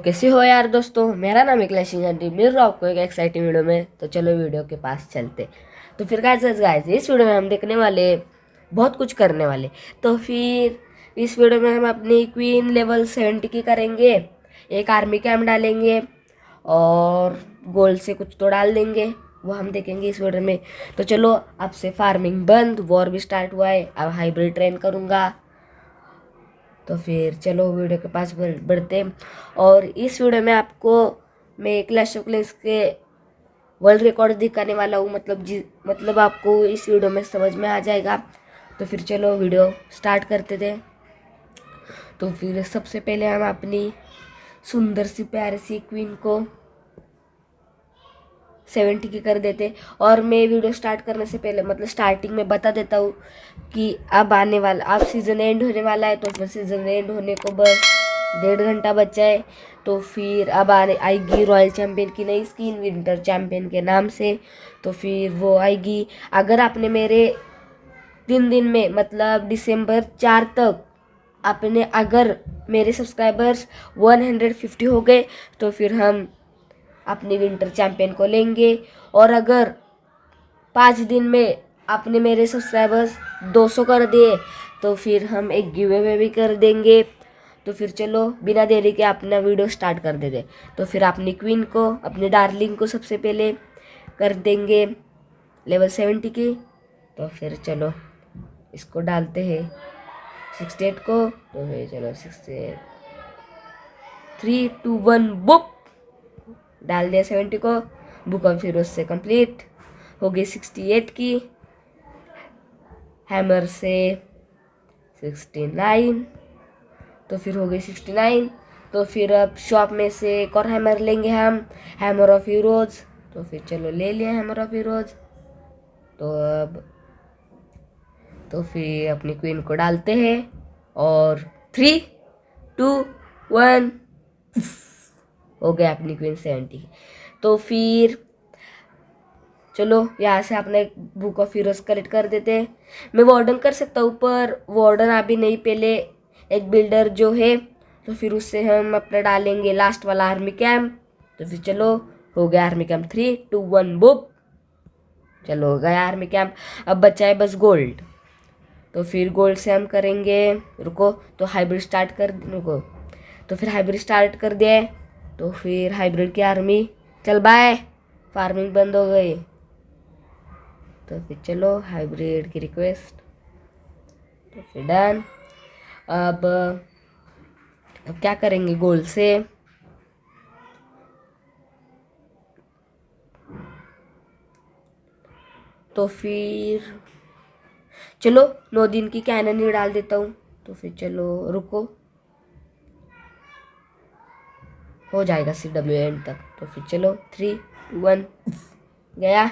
कैसे हो यार दोस्तों। मेरा नाम है क्लैशिंग आंटी, मिल रहा आपको एक एक्साइटिंग वीडियो में। तो चलो वीडियो के पास चलते। तो फिर गाइस इस वीडियो में हम देखने वाले बहुत कुछ करने वाले। तो फिर इस वीडियो में हम अपनी क्वीन लेवल 70 की करेंगे, एक आर्मी कैंप डालेंगे और गोल्ड से कुछ तो डाल देंगे, वो हम देखेंगे इस वीडियो में। तो चलो, अब से फार्मिंग बंद, वॉर भी स्टार्ट हुआ है, अब हाइब्रिड ट्रेन करूँगा। तो फिर चलो वीडियो के पास बढ़ते हैं। और इस वीडियो में आपको मैं क्लैश ऑफ क्लैंस के वर्ल्ड रिकॉर्ड दिखाने वाला हूँ, मतलब आपको इस वीडियो में समझ में आ जाएगा। तो फिर चलो वीडियो स्टार्ट करते थे। तो फिर सबसे पहले हम अपनी सुंदर सी प्यारी सी क्वीन को 70 की कर देते। और मैं वीडियो स्टार्ट करने से पहले मतलब स्टार्टिंग में बता देता हूँ कि अब सीज़न एंड होने वाला है। तो फिर सीज़न एंड होने को बस 1.5 घंटा बचा है। तो फिर अब आएगी रॉयल चैम्पियन की नई स्किन विंटर चैम्पियन के नाम से। तो फिर वो आएगी। अगर आपने मेरे 3 दिन में मतलब दिसंबर 4 तक अगर मेरे सब्सक्राइबर्स 150 हो गए तो फिर हम अपनी विंटर चैम्पियन को लेंगे। और अगर 5 दिन में आपने मेरे सब्सक्राइबर्स 200 कर दिए तो फिर हम एक गिव अवे भी कर देंगे। तो फिर चलो बिना देरी के अपना वीडियो स्टार्ट कर देते। तो फिर अपनी क्वीन को, अपनी डार्लिंग को सबसे पहले कर देंगे लेवल 70 की। तो फिर चलो इसको डालते हैं 68 को। तो फिर चलो 68, 3, 2, 1 बुक डाल दिया 70 को। बुक ऑफ हीरोज से कंप्लीट हो गई 68 की। हैमर से 69, तो फिर हो गई 69। तो फिर अब शॉप में से एक और हैमर लेंगे हम, हैमर ऑफ हीरोज। तो फिर चलो ले लिया हैमर ऑफ हीरोज। तो फिर अपनी क्वीन को डालते हैं और 3, 2, 1 हो गया अपनी क्वीन 70। तो फिर चलो यहाँ से अपने बुक ऑफ हीरोज कलेक्ट कर देते हैं। मैं वार्डन कर सकता हूँ पर वार्डन अभी नहीं, पहले एक बिल्डर जो है तो फिर उससे हम अपना डालेंगे लास्ट वाला आर्मी कैंप। तो फिर चलो हो गया आर्मी कैंप 3, 2, 1 बुक। चलो हो गया आर्मी कैंप। अब बचा है बस गोल्ड। तो फिर गोल्ड से हम करेंगे, रुको, तो हाइब्रिड स्टार्ट कर, रुको, तो फिर हाइब्रिड स्टार्ट कर दिया है। तो फिर हाइब्रिड की आर्मी, चल बाय, फार्मिंग बंद हो गई। तो फिर चलो हाइब्रिड की रिक्वेस्ट, तो फिर डन। अब क्या करेंगे गोल्ड से, तो फिर चलो 9 दिन की कैनन ही डाल देता हूँ। तो फिर चलो रुको, हो जाएगा CW एंड तक। तो फिर चलो 3, 2, 1 गया।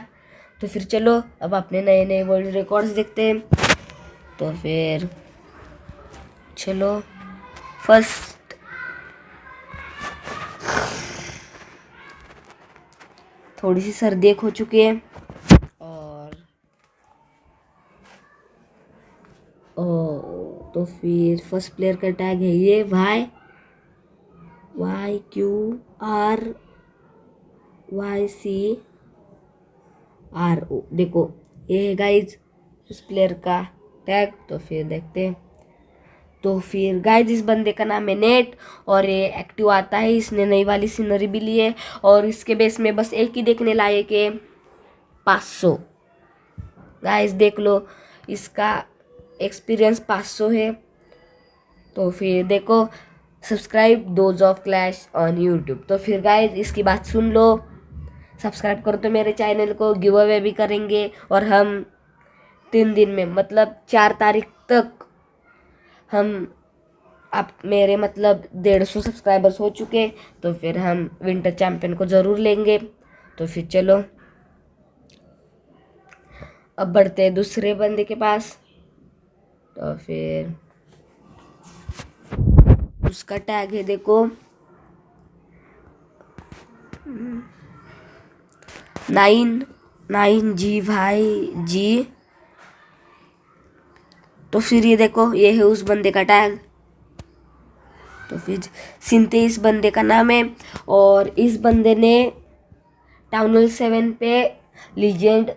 तो फिर चलो अब अपने नए नए वर्ल्ड रिकॉर्ड्स देखते हैं। तो फिर चलो फर्स्ट थोड़ी सी सर्दी एक हो चुकी है और तो फिर फर्स्ट प्लेयर का टैग है ये YQRYCRO। देखो ये है गाइज उस प्लेयर का टैग। तो फिर देखते हैं। तो फिर गाइज इस बंदे का नाम है नेट और ये एक्टिव आता है। इसने नई वाली सीनरी भी ली है और इसके बेस में बस एक ही देखने लायक है, 500। गाइज देख लो, इसका एक्सपीरियंस 500 है। तो फिर देखो, subscribe dose of clash on YouTube. तो फिर गाइज इसकी बात सुन लो, सब्सक्राइब करो तो मेरे चैनल को, गिव अवे भी करेंगे। और हम 3 दिन में मतलब 4 तारीख तक हम आप मेरे मतलब 150 सब्सक्राइबर्स हो चुके। तो फिर हम विंटर चैम्पियन को ज़रूर लेंगे। तो फिर चलो अब बढ़ते हैं दूसरे बंदे के पास। तो फिर उसका टैग है, देखो 9G भाई जी। तो फिर ये देखो, ये है उस बंदे का टैग। तो फिर सिंते इस बंदे का नाम है, और इस बंदे ने टाउन हॉल 7 पे लीजेंड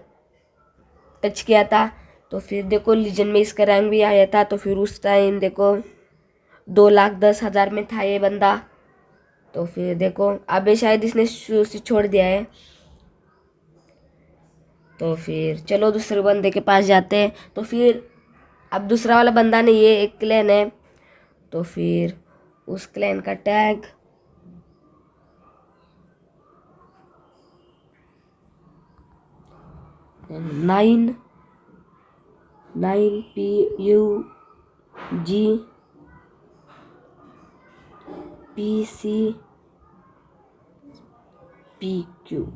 टच किया था। तो फिर देखो लीजेंड में इसका रैंक भी आया था। तो फिर उस टाइम देखो 2,10,000 में था ये बंदा। तो फिर देखो अबे शायद इसने छोड़ दिया है। तो फिर चलो दूसरे बंदे के पास जाते हैं। तो फिर अब दूसरा वाला बंदा ने ये एक क्लैन है। तो फिर उस क्लैन का टैग नाइन PUGPCPQ।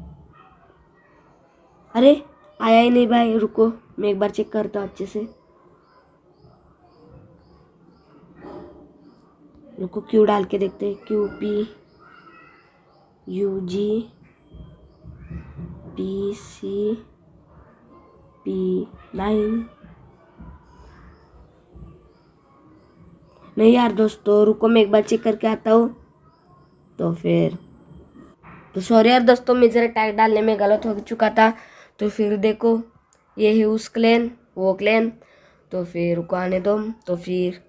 अरे आया ही नहीं भाई, रुको मैं एक बार चेक करता हूँ अच्छे से। रुको क्यू डाल के देखते हैं। QPUGPCP9। नहीं यार दोस्तों, रुको मैं एक बार चेक करके आता हूँ। तो सॉरी यार दोस्तों, मैं जरा टैग डालने में गलत हो चुका था। तो फिर देखो ये है उस क्लैन, वो क्लैन। तो फिर रुको आने दो। तो फिर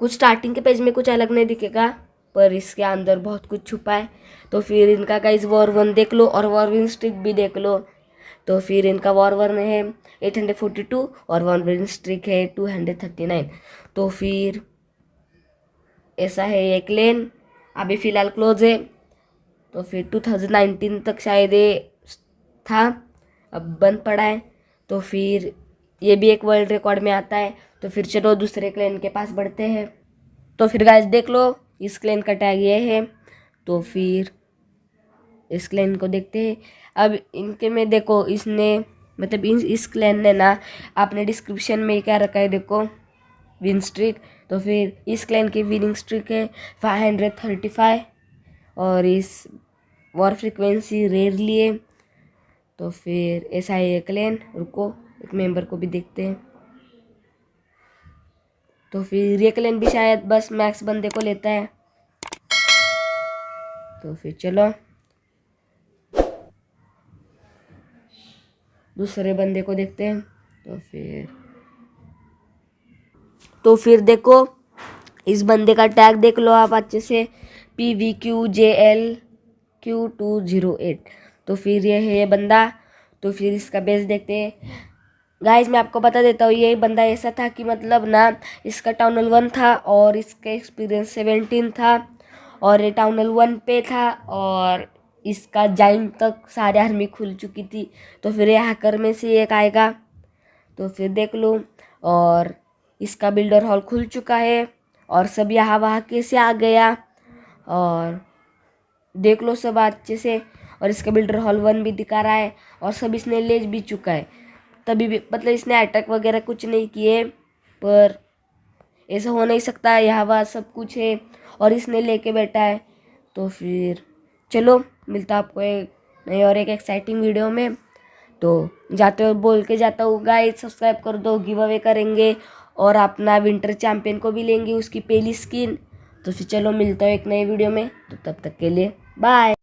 कुछ स्टार्टिंग के पेज में कुछ अलग नहीं दिखेगा, पर इसके अंदर बहुत कुछ छुपा है। तो फिर इनका गाइस वॉर 1 देख लो और वॉर विन स्ट्रिक भी देख लो। तो फिर इनका वॉर 1 है 842 और वॉर विन स्ट्रिक है 239। तो फिर ऐसा है ये क्लैन, अभी फ़िलहाल क्लोज है। तो फिर 2019 तक शायद ये था, अब बंद पड़ा है। तो फिर ये भी एक वर्ल्ड रिकॉर्ड में आता है। तो फिर चलो दूसरे क्लैन के पास बढ़ते हैं। तो फिर गाइस देख लो इस क्लैन का टैग ये है। तो फिर इस क्लैन को देखते हैं। अब इनके में देखो इसने मतलब इस क्लैन ने ना आपने डिस्क्रिप्शन में क्या रखा है देखो, विन स्ट्रिक। तो फिर इस क्लैन की विनिंग स्ट्रिक है 535 और इस वॉर फ्रिक्वेंसी रेयरली है। तो फिर ऐसा है ये क्लैन। रुको एक मेंबर को भी देखते हैं। तो फिर ये क्लैन भी शायद बस मैक्स बंदे को लेता है। तो फिर चलो दूसरे बंदे को देखते हैं। तो फिर देखो इस बंदे का टैग देख लो आप अच्छे से, PVQJLQ208। तो फिर ये है ये बंदा। तो फिर इसका बेस देखते हैं। गाइस मैं आपको बता देता हूँ, ये बंदा ऐसा था कि मतलब ना इसका टाउन हॉल 1 था और इसका एक्सपीरियंस 17 था और ये टाउन हॉल 1 पे था और इसका जाइंट तक सारी आर्मी खुल चुकी थी। तो फिर ये हैकर में से एक आएगा। तो फिर देख लो, और इसका बिल्डर हॉल खुल चुका है और सब यहाँ वहाँ कैसे आ गया, और देख लो सब अच्छे से। और इसका बिल्डर हॉल 1 भी दिखा रहा है और सब इसने ले भी चुका है। तभी भी मतलब इसने अटैक वगैरह कुछ नहीं किए, पर ऐसा हो नहीं सकता, यहाँ वहाँ सब कुछ है और इसने लेके बैठा है। तो फिर चलो मिलता आपको एक नई और एक एक्साइटिंग वीडियो में। तो जाते हुए बोल के जाता हूँ गाइस, सब्सक्राइब कर दो, गिव अवे करेंगे और अपना विंटर चैंपियन को भी लेंगे उसकी पहली स्किन। तो फिर चलो मिलता हूँ एक नई वीडियो में, तो तब तक के लिए बाय।